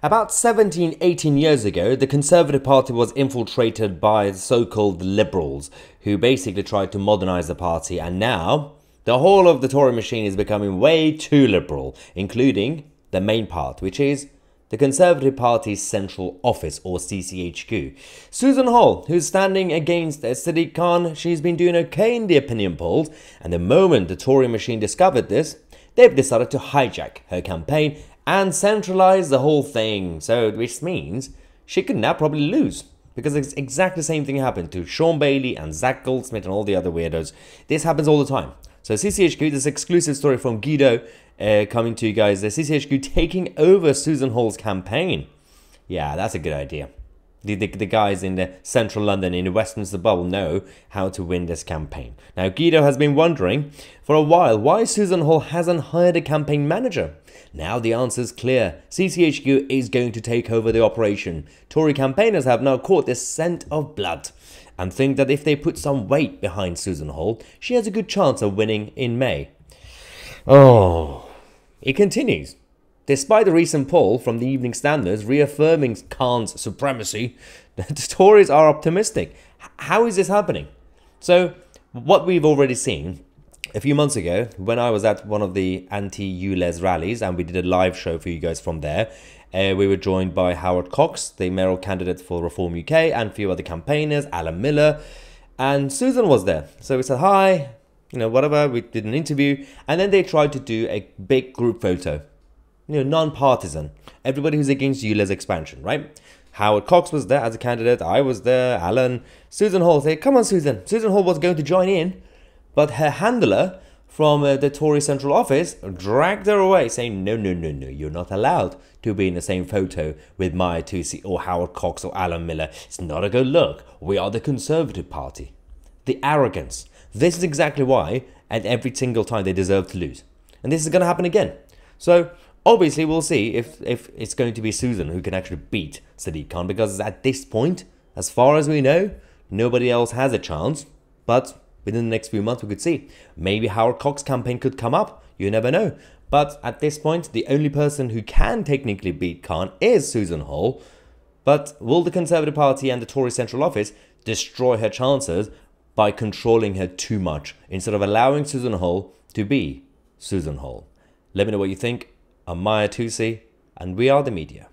About 17, 18 years ago, the Conservative Party was infiltrated by the so-called Liberals, who basically tried to modernise the party, and now the whole of the Tory machine is becoming way too liberal, including the main part, which is the Conservative Party's Central Office, or CCHQ. Susan Hall, who's standing against Sadiq Khan, she's been doing okay in the opinion polls, and the moment the Tory machine discovered this, they've decided to hijack her campaign and centralize the whole thing, so which means she could now probably lose. Because it's exactly the same thing happened to Sean Bailey and Zach Goldsmith and all the other weirdos. This happens all the time. So CCHQ, this exclusive story from Guido coming to you guys. The CCHQ taking over Susan Hall's campaign. Yeah, that's a good idea. The guys in the central London, in the Westminster bubble, know how to win this campaign. Now, Guido has been wondering for a while why Susan Hall hasn't hired a campaign manager. Now the answer is clear. CCHQ is going to take over the operation. Tory campaigners have now caught the scent of blood and think that if they put some weight behind Susan Hall, she has a good chance of winning in May. Oh, it continues. Despite the recent poll from the Evening Standard reaffirming Khan's supremacy, the Tories are optimistic. How is this happening? So, what we've already seen a few months ago, when I was at one of the anti-ULEZ rallies, and we did a live show for you guys from there, we were joined by Howard Cox, the mayoral candidate for Reform UK, and a few other campaigners, Alan Miller, and Susan was there. So we said hi, whatever, we did an interview, and then they tried to do a big group photo. Non-partisan. Everybody who's against ULEZ expansion, right? Howard Cox was there as a candidate, I was there, Alan. Susan Hall said, come on Susan. Susan Hall was going to join in, but her handler from the Tory central office dragged her away, saying, no, you're not allowed to be in the same photo with my Tousi or Howard Cox or Alan Miller. It's not a good look. We are the Conservative Party. The arrogance. This is exactly why, at every single time, they deserve to lose. And this is going to happen again. So, obviously, we'll see if it's going to be Susan who can actually beat Sadiq Khan, because at this point, as far as we know, nobody else has a chance. But within the next few months, we could see. Maybe Howard Cox's campaign could come up. You never know. But at this point, the only person who can technically beat Khan is Susan Hall. But will the Conservative Party and the Tory Central Office destroy her chances by controlling her too much, instead of allowing Susan Hall to be Susan Hall? Let me know what you think. I'm Tousi, and we are the media.